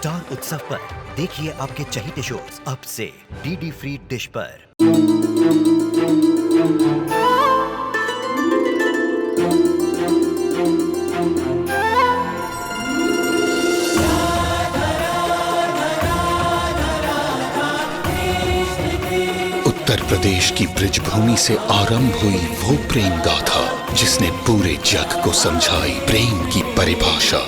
Star उत्सव पर देखिए आपके चहीते शोज अब से डीडी फ्री डिश पर। उत्तर प्रदेश की ब्रिजभूमि से आरंभ हुई वो प्रेम गाथा जिसने पूरे जग को समझाई प्रेम की परिभाषा।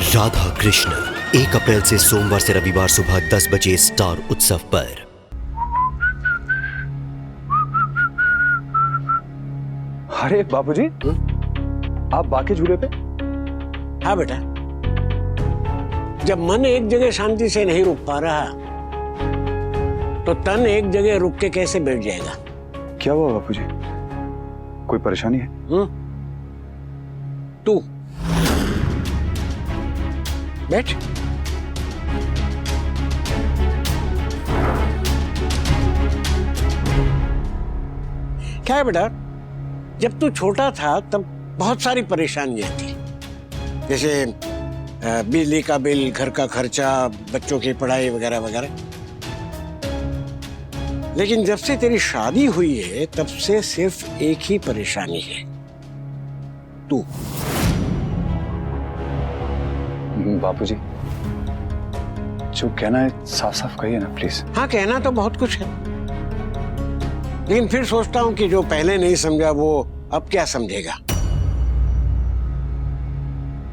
राधा कृष्ण 1 अप्रैल से सोमवार से रविवार सुबह 10 बजे स्टार उत्सव पर। अरे बाबूजी, आप बाकी झूले पे? हाँ बेटा, जब मन एक जगह शांति से नहीं रुक पा रहा तो तन एक जगह रुक के कैसे बैठ जाएगा? क्या हुआ बाबूजी? कोई परेशानी है? तू बैठ। क्या है बेटा, जब तू छोटा था तब बहुत सारी परेशानियां थी, जैसे बिजली का बिल, घर का खर्चा, बच्चों की पढ़ाई वगैरह वगैरह। लेकिन जब से तेरी शादी हुई है तब से सिर्फ एक ही परेशानी है, तू। बाबूजी, जो कहना है साफ साफ कहिए ना प्लीज। हाँ, कहना तो बहुत कुछ है, लेकिन फिर सोचता हूं कि जो पहले नहीं समझा वो अब क्या समझेगा।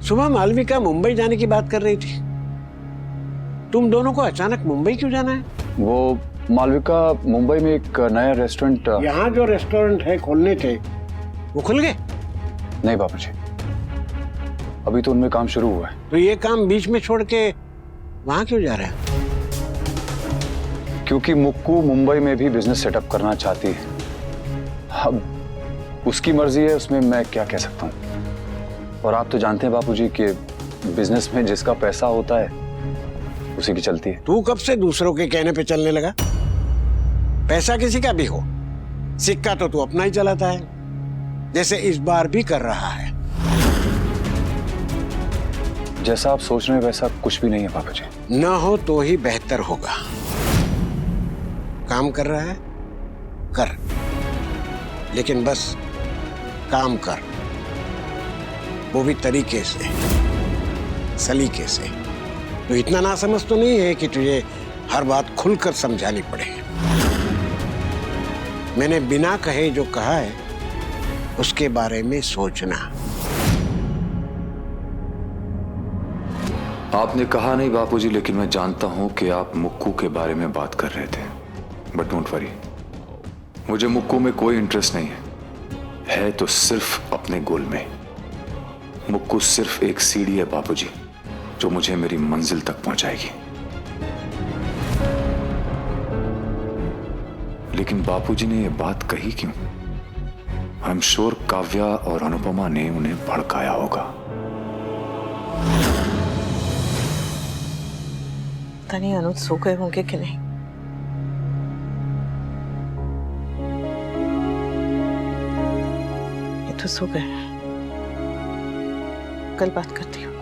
सुबह मालविका मुंबई जाने की बात कर रही थी, तुम दोनों को अचानक मुंबई क्यों जाना है? वो मालविका मुंबई में एक नया रेस्टोरेंट। यहाँ जो रेस्टोरेंट है खोलने थे वो खुल गए? नहीं बाबूजी, अभी तो उनमें काम शुरू हुआ है। तो ये काम बीच में छोड़ के वहां क्यों जा रहे हैं? क्योंकि मुक्कू मुंबई में भी बिजनेस सेटअप करना चाहती है। अब उसकी मर्जी है, उसमें मैं क्या कह सकता हूँ। और आप तो जानते हैं बाबूजी कि बिजनेस में जिसका पैसा होता है उसी की चलती है। तू कब से दूसरों के कहने पे चलने लगा? पैसा किसी का भी हो, सिक्का तो तू अपना ही चलाता है, जैसे इस बार भी कर रहा है। जैसा आप सोच रहे हैं वैसा कुछ भी नहीं है बाबूजी। ना हो तो ही बेहतर होगा। काम कर रहा है कर, लेकिन बस काम कर, वो भी तरीके से, सलीके से। तो इतना ना समझ तो नहीं है कि तुझे हर बात खुलकर समझानी पड़े। मैंने बिना कहे जो कहा है उसके बारे में सोचना। आपने कहा नहीं बापूजी, लेकिन मैं जानता हूं कि आप मुक्कू के बारे में बात कर रहे थे। बट डोंट वरी, मुझे मुक्कू में कोई इंटरेस्ट नहीं है तो सिर्फ अपने गोल में। मुक्कू सिर्फ एक सीढ़ी है बापूजी, जो मुझे मेरी मंजिल तक पहुंचाएगी। लेकिन बापूजी ने यह बात कही क्यों? आई एम श्योर काव्या और अनुपमा ने उन्हें भड़काया होगा। पता नहीं अनुज सो गए होंगे कि नहीं। ये तो सो गए, कल बात करती हूँ।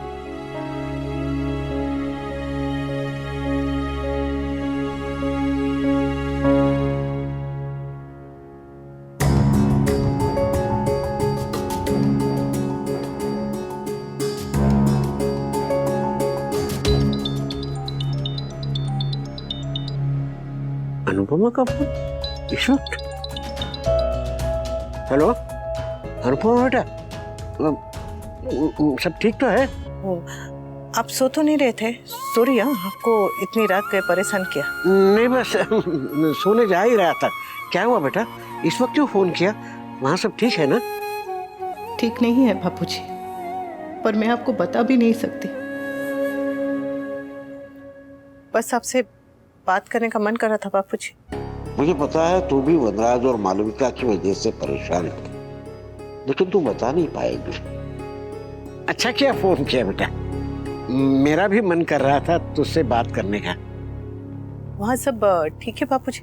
अनुपमा का फोन इस वक्त? हेलो अनुपमा बेटा, सब ठीक तो है? आप सो तो नहीं रहे थे? सॉरी आपको इतनी रात के परेशान किया। नहीं, बस सोने जा ही रहा था। क्या हुआ बेटा, इस वक्त क्यों फोन किया? वहाँ सब ठीक है ना? ठीक नहीं है बापूजी, पर मैं आपको बता भी नहीं सकती। बस आपसे बात करने का मन कर रहा था बापूजी। मुझे पता है तू भी वनराज और मालविका की वजह से परेशान है, लेकिन तू बता नहीं पाएगी। अच्छा किया फोन किया बेटा, मेरा भी मन कर रहा था तुझसे बात करने का। वहाँ सब ठीक है बापूजी?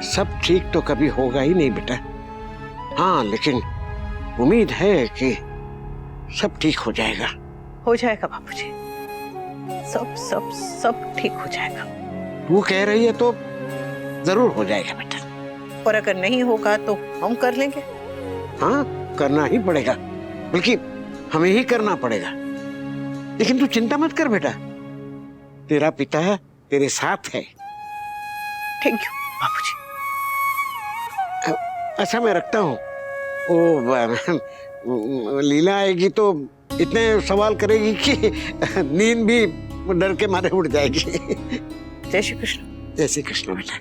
सब ठीक तो कभी होगा ही नहीं बेटा। हाँ, लेकिन उम्मीद है कि सब ठीक हो जाएगा। हो जाएगा बापूजी, सब सब सब ठीक हो जाएगा। तू कह रही है तो जरूर हो जाएगा बेटा। और अगर नहीं होगा तो हम कर लेंगे। हाँ, करना ही पड़ेगा, बल्कि हमें ही करना पड़ेगा। लेकिन तू चिंता मत कर बेटा, तेरा पिता तेरे साथ है। थैंक यू बापूजी। अच्छा मैं रखता हूँ। ओ लीला आएगी तो इतने सवाल करेगी कि नींद भी डर के मारे उड़ जाएगी। जय श्री कृष्ण। जय श्री कृष्ण बेटा।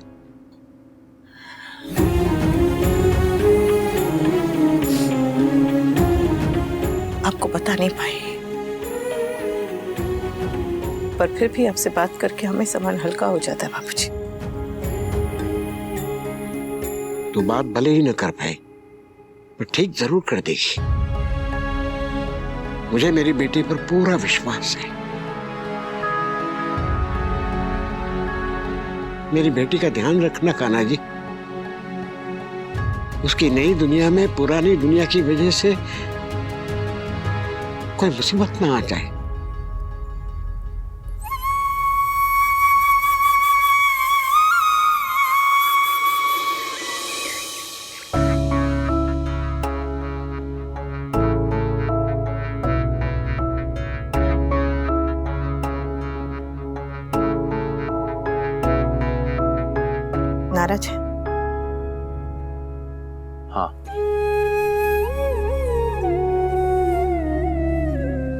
आपको बता नहीं पाई, पर फिर भी आपसे बात करके हमें मन हल्का हो जाता है बापूजी। तू बात भले ही न कर पाए, पर ठीक जरूर कर देगी। मुझे मेरी बेटी पर पूरा विश्वास है। मेरी बेटी का ध्यान रखना कान्हा जी, उसकी नई दुनिया में पुरानी दुनिया की वजह से कोई मुसीबत ना आ जाए। नाराज है? हाँ,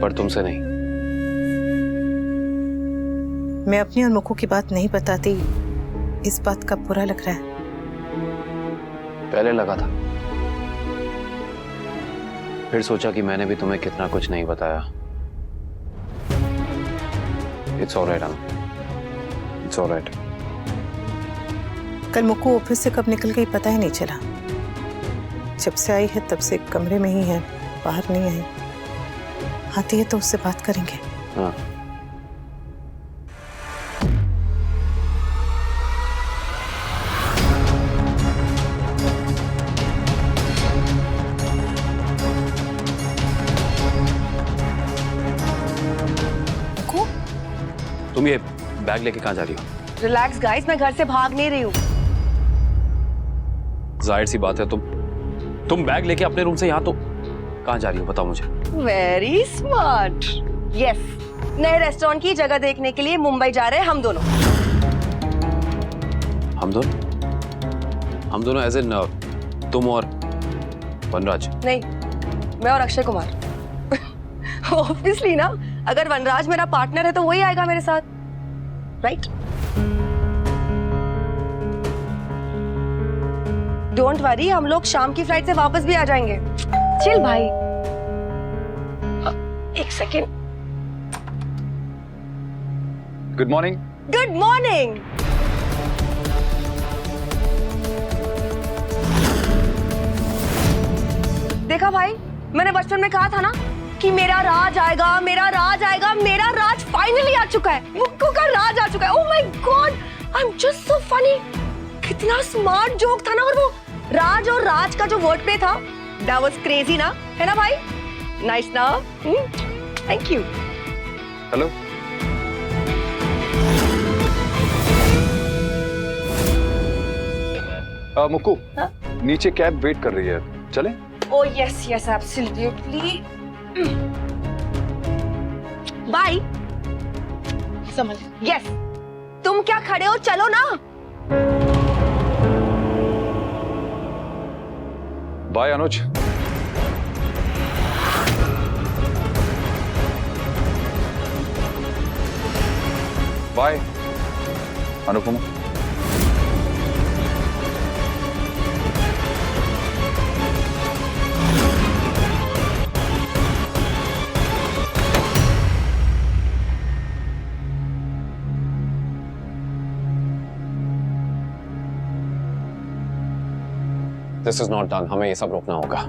पर तुमसे नहीं। मैं अपनी और मुक्कू की बात नहीं बताती, इस बात का बुरा लग रहा है। पहले लगा था, फिर सोचा कि मैंने भी तुम्हें कितना कुछ नहीं बताया। It's alright Anu, it's alright. कल मुक्कू ऑफिस से कब निकल गई पता ही नहीं चला। जब से आई है तब से कमरे में ही है, बाहर नहीं आई। आती है तो उससे बात करेंगे। हाँ। तुम ये बैग लेके कहाँ जा रही हो? रिलैक्स गाइस, मैं घर से भाग नहीं रही हूँ। जाहिर सी बात है, तुम बैग लेके अपने रूम से यहाँ तो कहाँ जा रही हो, बताओ मुझे। Very smart. यस, नए रेस्टोरेंट की जगह देखने के लिए मुंबई जा रहे हैं हम दोनों। हम दोनों? हम दोनों एज इन तुम और वनराज? नहीं, मैं और अक्षय कुमार। ऑब्वियसली ना, अगर वनराज मेरा पार्टनर है तो वही आएगा मेरे साथ, राइट? डोंट वरी, हम लोग शाम की फ्लाइट से वापस भी आ जाएंगे। चिल भाई। एक second. Good morning. Good morning. देखा भाई, मैंने बचपन में कहा था ना कि मेरा राज आएगा, मेरा राज आएगा। मेरा राज फाइनली आ चुका है। मुक्कू का राज आ चुका है। Oh my God, I am just so funny. कितना स्मार्ट जोक था ना, और वो राज और राज का जो वर्ड प्ले था, दैट वाज क्रेजी ना, है ना भाई? नाइस ना? Thank you. हेलो। मुक्कू, नीचे कैब वेट कर रही है, चले? Oh yes, yes, absolutely. Bye. समझ। Yes. तुम क्या खड़े हो, चलो ना। Bye Anuj. Bye Anupama. This is not done. हमें ये सब रोकना होगा।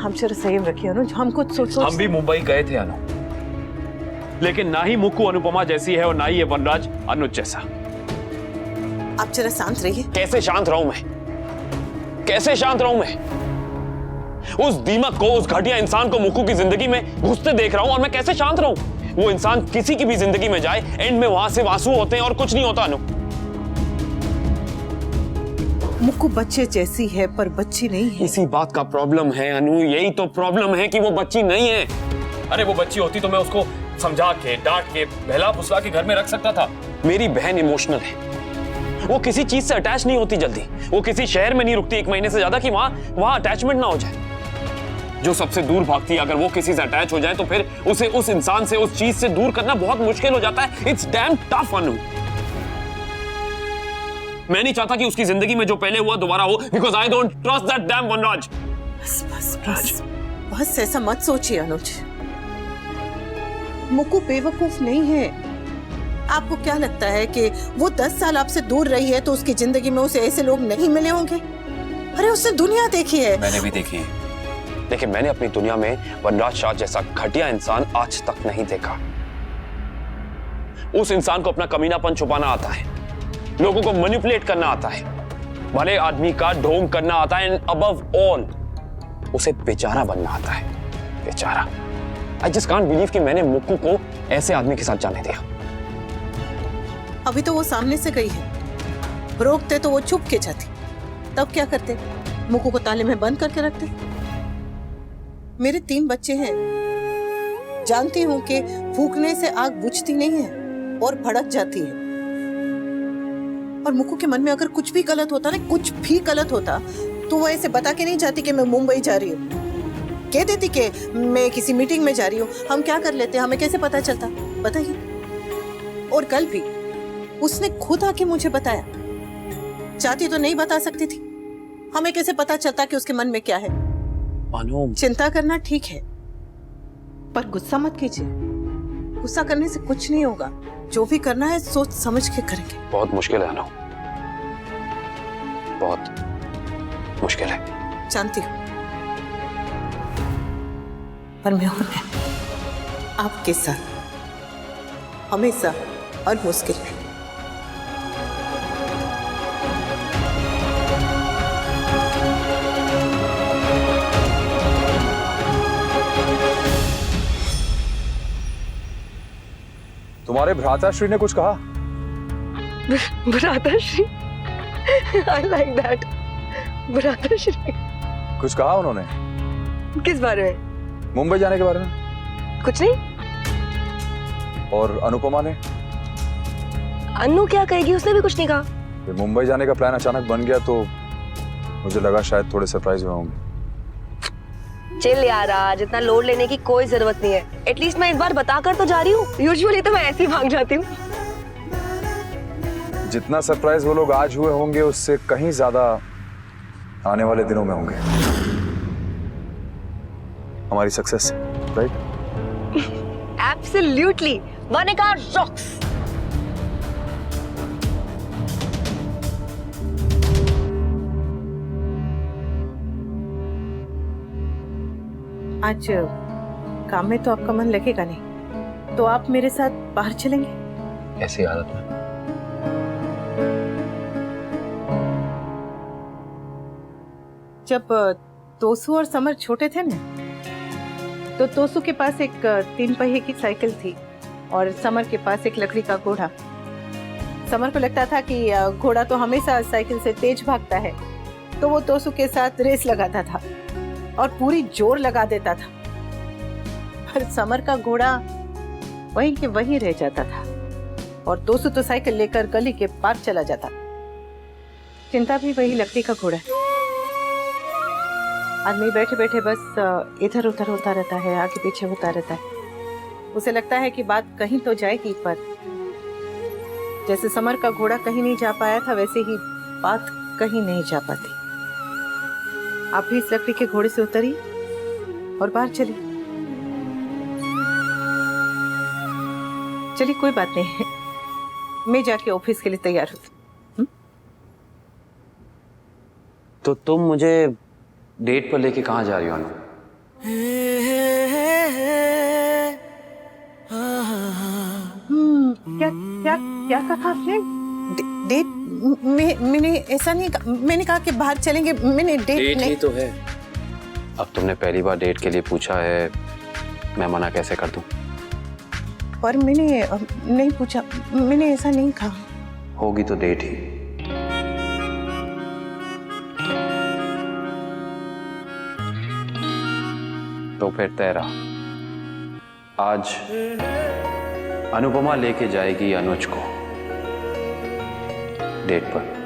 हम जरा संयम रखिए अनुज, हम कुछ सोचो। हम भी मुंबई गए थे अनु, लेकिन ना ही मुक्कू अनुपमा जैसी है और ना ही ये वनराज अनुज जैसा। आप जरा शांत रहिए। कैसे शांत रहूं मैं? कैसे शांत रहूं मैं? उस दीमक को, उस घटिया इंसान को मुक्कू की जिंदगी में घुसते देख रहा हूं और मैं कैसे शांत रहूं? वो इंसान किसी की भी जिंदगी में जाए, एंड में वहां से आंसू होते हैं और कुछ नहीं होता। अनु, मुक्कू बच्चे जैसी है पर बच्ची नहीं है। इसी बात का प्रॉब्लम है अनु, यही तो प्रॉब्लम है कि वो बच्ची नहीं है। अरे वो बच्ची होती तो मैं उसको समझा के, डांट के, बहला फुसला के घर में रख सकता था। मेरी बहन इमोशनल है, वो किसी चीज से अटैच नहीं होती जल्दी। वो किसी शहर में नहीं रुकती 1 महीने से ज्यादा कि वहां अटैचमेंट ना हो जाए। जो सबसे दूर भागती है, अगर वो किसी से अटैच हो जाए तो फिर उसे उस इंसान से, उस चीज से दूर करना बहुत मुश्किल हो जाता है। इट्स डैम टफ अनु। मैं नहीं चाहता कि उसकी जिंदगी में जो पहले हुआ दोबारा हो, because I don't trust that damn Vanraj. बस बस बस बस ऐसा मत सोचिए अनुज। मुक्कू बेवकूफ नहीं है। आपको क्या लगता है कि वो 10 साल आपसे दूर रही है तो उसकी जिंदगी में उसे ऐसे लोग नहीं मिले होंगे? अरे उसने दुनिया देखी है। मैंने भी देखी है, लेकिन मैंने अपनी दुनिया में वनराज शाह जैसा घटिया इंसान आज तक नहीं देखा। उस इंसान को अपना कमीनापन छुपाना आता है, लोगों को मैनिपुलेट करना आता है, भले आदमी का ढोंग करना आता है, एंड अबव ऑल उसे बेचारा बनना आता है। बेचारा। आई जस्ट कांट बिलीव कि मैंने मुक्कू को ऐसे आदमी के साथ जाने दिया। अभी तो वो सामने से गई है, रोकते तो वो चुप के जाती। तब क्या करते? मुक्कू को ताले में बंद करके रखते। मेरे 3 बच्चे हैं, जानती हूं कि फूकने से आग बुझती नहीं है और भड़क जाती है। और मुक्कू के मन में अगर कुछ भी गलत होता ना, कुछ भी गलत होता, तो वो ऐसे बता के नहीं जाती कि मैं मुंबई जा रही हूँ। कह देती कि मैं किसी मीटिंग में जा रही हूँ। हम क्या कर लेते, हमें कैसे पता चलता? बताइए। और कल भी उसने खुद आके मुझे बताया। चाहती तो नहीं बता सकती थी, हमें कैसे पता चलता कि उसके मन में क्या है? चिंता करना ठीक है, पर गुस्सा मत कीजिए। गुस्सा करने से कुछ नहीं होगा। जो भी करना है सोच समझ के करेंगे। बहुत मुश्किल है अनु, बहुत मुश्किल है। जानती हूँ, पर मैं हूं आपके साथ हमेशा हर मुश्किल में। तुम्हारे भ्राताश्री ने कुछ कहा? भ्राताश्री? I like that. भ्राताश्री? कुछ कहा उन्होंने? किस बारे में? मुंबई जाने के बारे में? कुछ नहीं। और अनुपमा ने? अन्नू क्या कहेगी, उसने भी कुछ नहीं कहा। फिर मुंबई जाने का प्लान अचानक बन गया तो मुझे लगा शायद थोड़े सरप्राइज हुए होंगे। चिल यार, आज इतना लोड लेने की कोई जरूरत नहीं है। एटलीस्ट मैं इस बार बताकर तो जा रही हूँ। यूजुअली तो मैं ऐसे ही भाग जाती हूँ। जितना सरप्राइज वो लोग आज हुए होंगे उससे कहीं ज्यादा आने वाले दिनों में होंगे हमारी success, right? Absolutely, Vanika rocks. आज काम में तो आपका मन लगेगा नहीं, तो आप मेरे साथ बाहर चलेंगे? ऐसी हालत में जब तोसू और समर छोटे थे ना, तो तोसू के पास एक 3 पहिए की साइकिल थी और समर के पास एक लकड़ी का घोड़ा। समर को लगता था कि घोड़ा तो हमेशा साइकिल से तेज भागता है, तो वो तोसू के साथ रेस लगाता था और पूरी जोर लगा देता था। पर समर का घोड़ा वहीं के वहीं रह जाता था और तोसू तो साइकिल लेकर गली के पार चला जाता। चिंता भी वही लकड़ी का घोड़ा है। आदमी बैठे बैठे बस इधर उधर होता रहता है, आगे पीछे होता रहता है। उसे लगता है कि बात कहीं तो जाएगी, पर जैसे समर का घोड़ा कहीं नहीं जा पाया था, वैसे ही बात कहीं नहीं जा पाती। आप भी इस लकड़ी के घोड़े से उतरिए और बाहर चलिए। चलिए, कोई बात नहीं है, मैं जाके ऑफिस के लिए तैयार हूँ। तो तुम मुझे डेट पर लेके कहाँ जा रही हो अनु? क्या क्या क्या कहा आपने? डेट? मैंने ऐसा नहीं कहा। मैंने कहा कि बाहर चलेंगे। मैंने डेट नहीं ही तो है। अब तुमने पहली बार डेट के लिए पूछा है, मैं मना कैसे कर दूं? पर मैंने नहीं पूछा, मैंने ऐसा नहीं कहा। होगी तो डेट ही। तो फिर तय रहा। आज अनुपमा लेके जाएगी अनुज को डेट पर।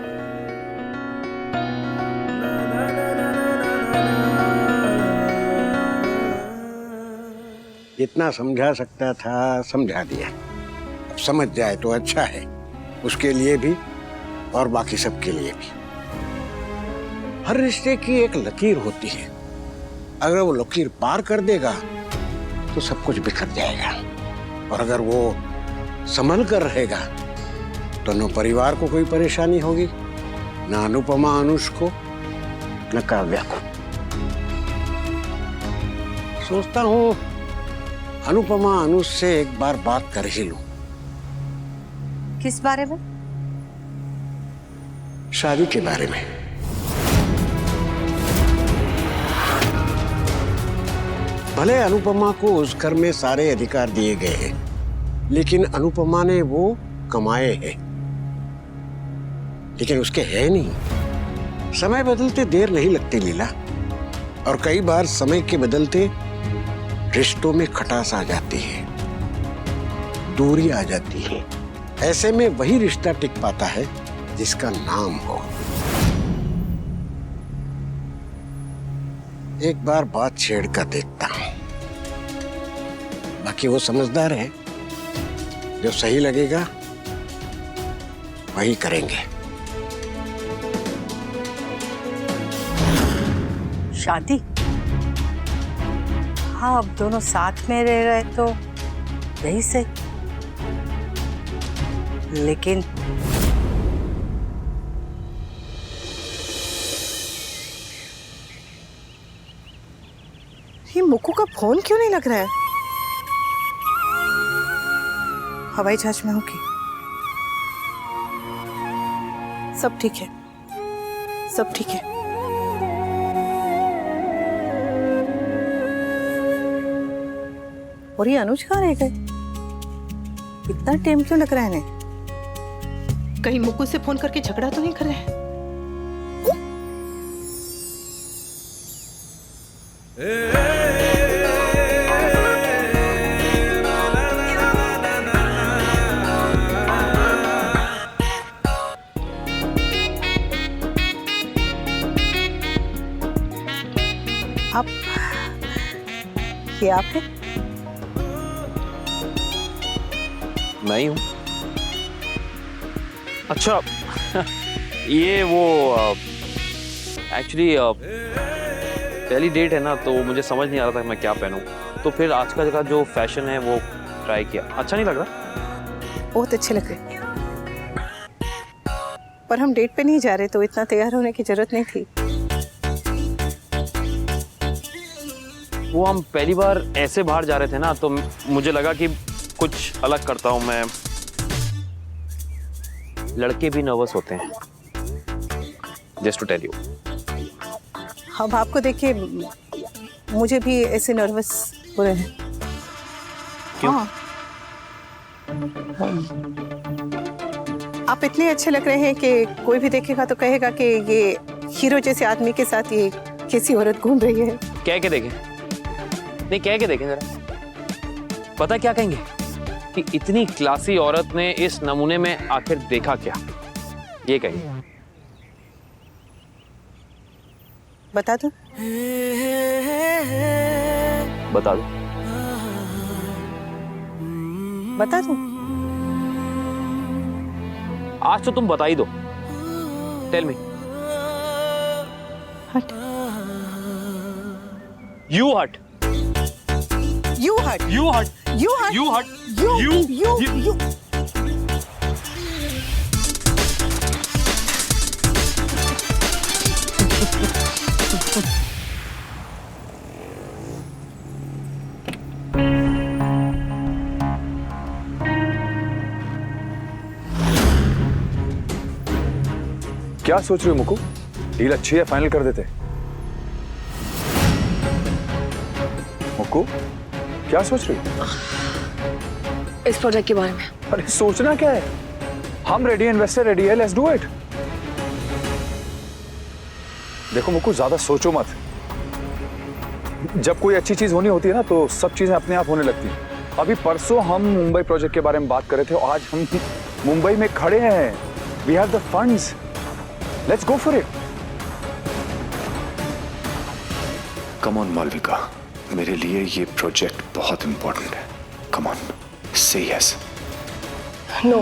जितना समझा सकता था समझा दिया। अब समझ जाए तो अच्छा है, उसके लिए भी और बाकी सबके लिए भी। हर रिश्ते की एक लकीर होती है, अगर वो लकीर पार कर देगा तो सब कुछ बिखर जाएगा, और अगर वो संभल कर रहेगा तो न परिवार को कोई परेशानी होगी, न अनुपमा अनुज को, न काव्या को। सोचता हूँ अनुपमा अनुज से एक बार बात कर ही लूं। किस बारे में? शादी के बारे में। भले अनुपमा को उस घर में सारे अधिकार दिए गए हैं, लेकिन अनुपमा ने वो कमाए हैं, लेकिन उसके है नहीं। समय बदलते देर नहीं लगती लीला, और कई बार समय के बदलते रिश्तों में खटास आ जाती है, दूरी आ जाती है। ऐसे में वही रिश्ता टिक पाता है जिसका नाम हो। एक बार बात छेड़ कर देखता हूं, बाकी वो समझदार है, जो सही लगेगा वही करेंगे। शादी? हाँ, अब दोनों साथ में रह रहे तो यही सही, लेकिन ये मुक्कू का फोन क्यों नहीं लग रहा है? हवाई जहाज में होगी। सब ठीक है, सब ठीक है। और ये अनुज कहाँ रह गए? इतना टाइम क्यों लग रहा है इन्हें? कहीं मुक्कू से फोन करके झगड़ा तो नहीं कर रहे हैं? आप, ये आप है? मैं ही हूं। अच्छा ये वो एक्चुअली पहली डेट है ना, तो मुझे समझ नहीं आ रहा था मैं क्या पहनूं, तो फिर आज का जो फैशन है वो ट्राई किया। अच्छा नहीं लग रहा? बहुत अच्छे लग रहे, पर हम डेट पे नहीं जा रहे, तो इतना तैयार होने की जरूरत नहीं थी। वो हम पहली बार ऐसे बाहर जा रहे थे ना, तो मुझे लगा कि कुछ अलग करता हूं मैं। लड़के भी नर्वस होते हैं, जस्ट टू टेल यू। अब आपको देखिए मुझे भी ऐसे नर्वस हो रहे हैं। क्यों? हाँ। आप इतने अच्छे लग रहे हैं कि कोई भी देखेगा तो कहेगा कि ये हीरो जैसे आदमी के साथ ये कैसी औरत घूम रही है। कह के देखें, नहीं कह के देखें जरा। पता क्या कहेंगे कि इतनी क्लासी औरत ने इस नमूने में आखिर देखा क्या, ये कहेंगे। बता दो। बता दो। बता दो। आज तो तुम बता ही दो। Tell me. हट। यू हट। You hurt. You hurt. You hurt. You hurt. You. क्या सोच रहे हो मुक्कू? डील अच्छी है, फाइनल कर देते। मुक्को, क्या सोच रही हो? इस प्रोजेक्ट के बारे में। अरे सोचना क्या है, हम रेडी, इन्वेस्टर रेडी है, लेट्स डू इट। देखो मुक्को, ज्यादा सोचो मत। जब कोई अच्छी चीज होनी होती है ना तो सब चीजें अपने आप होने लगती हैं। अभी परसों हम मुंबई प्रोजेक्ट के बारे में बात कर रहे थे और आज हम मुंबई में खड़े हैं। We have the funds, let's go for it. Come on Malvika, मेरे लिए ये प्रोजेक्ट बहुत इंपॉर्टेंट है। Come on, say yes. No